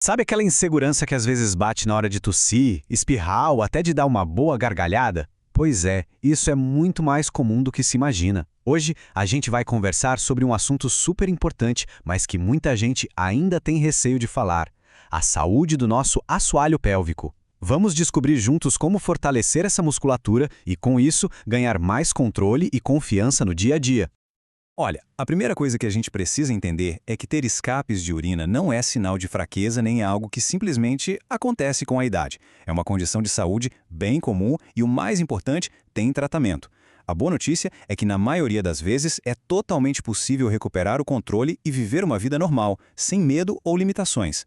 Sabe aquela insegurança que às vezes bate na hora de tossir, espirrar ou até de dar uma boa gargalhada? Pois é, isso é muito mais comum do que se imagina. Hoje, a gente vai conversar sobre um assunto super importante, mas que muita gente ainda tem receio de falar: a saúde do nosso assoalho pélvico. Vamos descobrir juntos como fortalecer essa musculatura e, com isso, ganhar mais controle e confiança no dia a dia. Olha, a primeira coisa que a gente precisa entender é que ter escapes de urina não é sinal de fraqueza nem é algo que simplesmente acontece com a idade. É uma condição de saúde bem comum e, o mais importante, tem tratamento. A boa notícia é que, na maioria das vezes, é totalmente possível recuperar o controle e viver uma vida normal, sem medo ou limitações.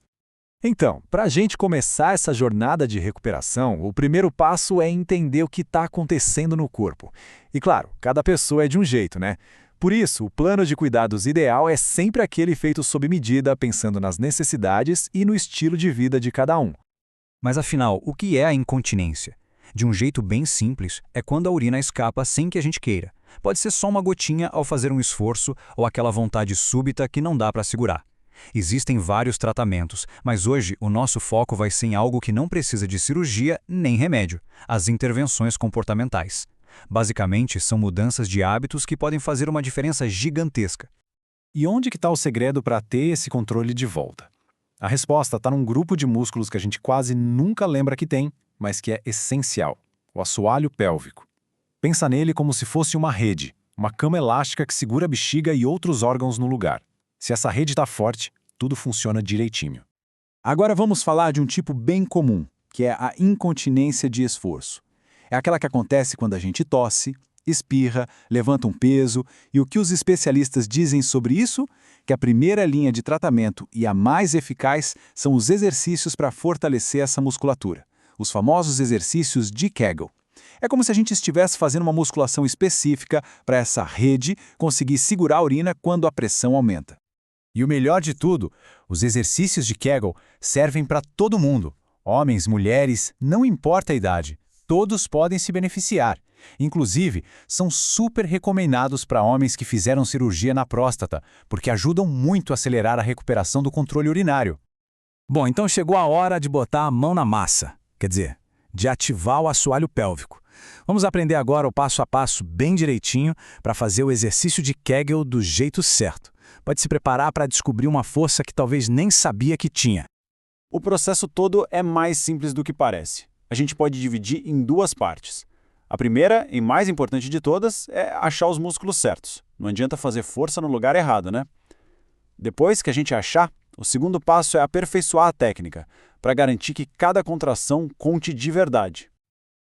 Então, para a gente começar essa jornada de recuperação, o primeiro passo é entender o que está acontecendo no corpo. E claro, cada pessoa é de um jeito, né? Por isso, o plano de cuidados ideal é sempre aquele feito sob medida, pensando nas necessidades e no estilo de vida de cada um. Mas afinal, o que é a incontinência? De um jeito bem simples, é quando a urina escapa sem que a gente queira. Pode ser só uma gotinha ao fazer um esforço ou aquela vontade súbita que não dá para segurar. Existem vários tratamentos, mas hoje o nosso foco vai ser em algo que não precisa de cirurgia nem remédio: as intervenções comportamentais. Basicamente, são mudanças de hábitos que podem fazer uma diferença gigantesca. E onde que está o segredo para ter esse controle de volta? A resposta está num grupo de músculos que a gente quase nunca lembra que tem, mas que é essencial: o assoalho pélvico. Pensa nele como se fosse uma rede, uma cama elástica que segura a bexiga e outros órgãos no lugar. Se essa rede está forte, tudo funciona direitinho. Agora vamos falar de um tipo bem comum, que é a incontinência de esforço. É aquela que acontece quando a gente tosse, espirra, levanta um peso, e o que os especialistas dizem sobre isso? Que a primeira linha de tratamento e a mais eficaz são os exercícios para fortalecer essa musculatura, os famosos exercícios de Kegel. É como se a gente estivesse fazendo uma musculação específica para essa rede conseguir segurar a urina quando a pressão aumenta. E o melhor de tudo, os exercícios de Kegel servem para todo mundo. Homens, mulheres, não importa a idade. Todos podem se beneficiar. Inclusive, são super recomendados para homens que fizeram cirurgia na próstata, porque ajudam muito a acelerar a recuperação do controle urinário. Bom, então chegou a hora de botar a mão na massa, quer dizer, de ativar o assoalho pélvico. Vamos aprender agora o passo a passo bem direitinho para fazer o exercício de Kegel do jeito certo. Pode se preparar para descobrir uma força que talvez nem sabia que tinha. O processo todo é mais simples do que parece. A gente pode dividir em duas partes. A primeira, e mais importante de todas, é achar os músculos certos. Não adianta fazer força no lugar errado, né? Depois que a gente achar, o segundo passo é aperfeiçoar a técnica, para garantir que cada contração conte de verdade.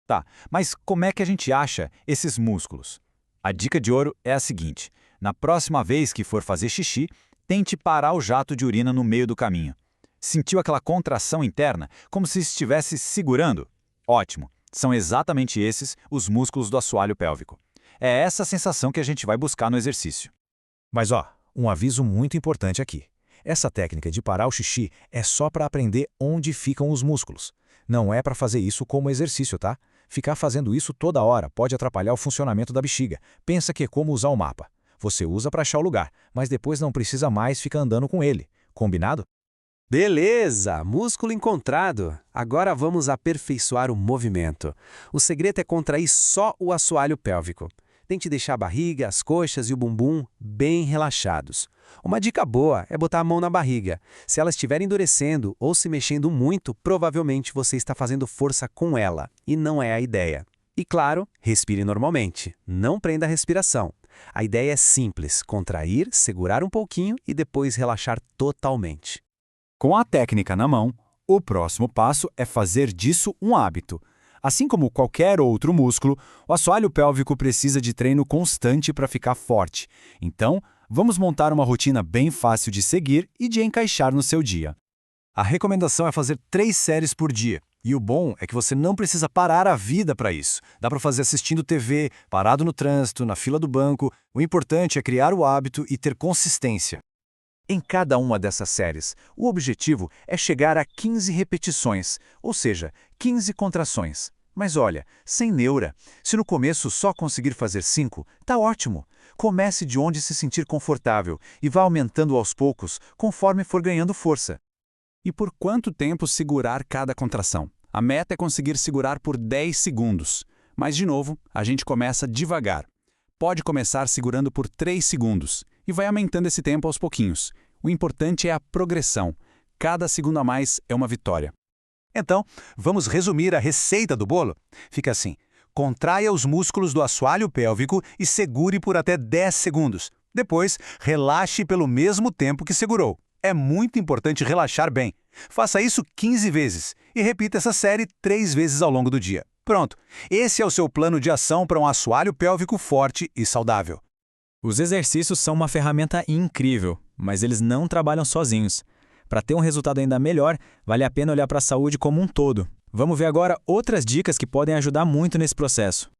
Tá, mas como é que a gente acha esses músculos? A dica de ouro é a seguinte: na próxima vez que for fazer xixi, tente parar o jato de urina no meio do caminho. Sentiu aquela contração interna, como se estivesse segurando? Ótimo! São exatamente esses os músculos do assoalho pélvico. É essa sensação que a gente vai buscar no exercício. Mas um aviso muito importante aqui. Essa técnica de parar o xixi é só para aprender onde ficam os músculos. Não é para fazer isso como exercício, tá? Ficar fazendo isso toda hora pode atrapalhar o funcionamento da bexiga. Pensa que é como usar o mapa. Você usa para achar o lugar, mas depois não precisa mais ficar andando com ele. Combinado? Beleza, músculo encontrado. Agora vamos aperfeiçoar o movimento. O segredo é contrair só o assoalho pélvico. Tente deixar a barriga, as coxas e o bumbum bem relaxados. Uma dica boa é botar a mão na barriga. Se ela estiver endurecendo ou se mexendo muito, provavelmente você está fazendo força com ela, e não é a ideia. E claro, respire normalmente. Não prenda a respiração. A ideia é simples: contrair, segurar um pouquinho e depois relaxar totalmente. Com a técnica na mão, o próximo passo é fazer disso um hábito. Assim como qualquer outro músculo, o assoalho pélvico precisa de treino constante para ficar forte. Então, vamos montar uma rotina bem fácil de seguir e de encaixar no seu dia. A recomendação é fazer 3 séries por dia. E o bom é que você não precisa parar a vida para isso. Dá para fazer assistindo TV, parado no trânsito, na fila do banco. O importante é criar o hábito e ter consistência. Em cada uma dessas séries, o objetivo é chegar a 15 repetições, ou seja, 15 contrações. Mas olha, sem neura. Se no começo só conseguir fazer 5, tá ótimo. Comece de onde se sentir confortável e vá aumentando aos poucos conforme for ganhando força. E por quanto tempo segurar cada contração? A meta é conseguir segurar por 10 segundos. Mas, de novo, a gente começa devagar. Pode começar segurando por 3 segundos e vai aumentando esse tempo aos pouquinhos. O importante é a progressão. Cada segundo a mais é uma vitória. Então, vamos resumir a receita do bolo? Fica assim: contraia os músculos do assoalho pélvico e segure por até 10 segundos. Depois, relaxe pelo mesmo tempo que segurou. É muito importante relaxar bem. Faça isso 15 vezes e repita essa série 3 vezes ao longo do dia. Pronto, esse é o seu plano de ação para um assoalho pélvico forte e saudável. Os exercícios são uma ferramenta incrível, mas eles não trabalham sozinhos. Para ter um resultado ainda melhor, vale a pena olhar para a saúde como um todo. Vamos ver agora outras dicas que podem ajudar muito nesse processo.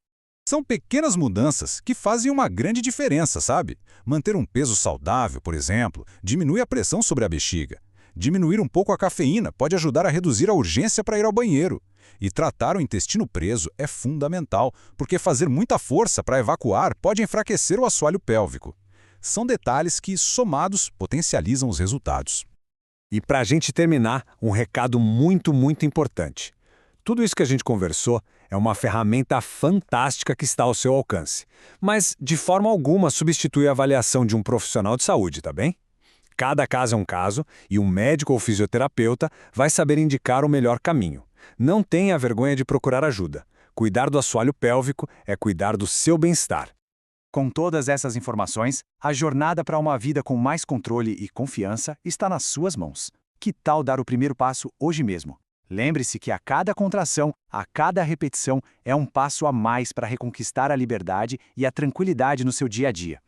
São pequenas mudanças que fazem uma grande diferença, sabe? Manter um peso saudável, por exemplo, diminui a pressão sobre a bexiga. Diminuir um pouco a cafeína pode ajudar a reduzir a urgência para ir ao banheiro. E tratar o intestino preso é fundamental, porque fazer muita força para evacuar pode enfraquecer o assoalho pélvico. São detalhes que, somados, potencializam os resultados. E para a gente terminar, um recado muito importante. Tudo isso que a gente conversou é uma ferramenta fantástica que está ao seu alcance, mas de forma alguma substitui a avaliação de um profissional de saúde, tá bem? Cada caso é um caso e um médico ou fisioterapeuta vai saber indicar o melhor caminho. Não tenha vergonha de procurar ajuda. Cuidar do assoalho pélvico é cuidar do seu bem-estar. Com todas essas informações, a jornada para uma vida com mais controle e confiança está nas suas mãos. Que tal dar o primeiro passo hoje mesmo? Lembre-se que a cada contração, a cada repetição, é um passo a mais para reconquistar a liberdade e a tranquilidade no seu dia a dia.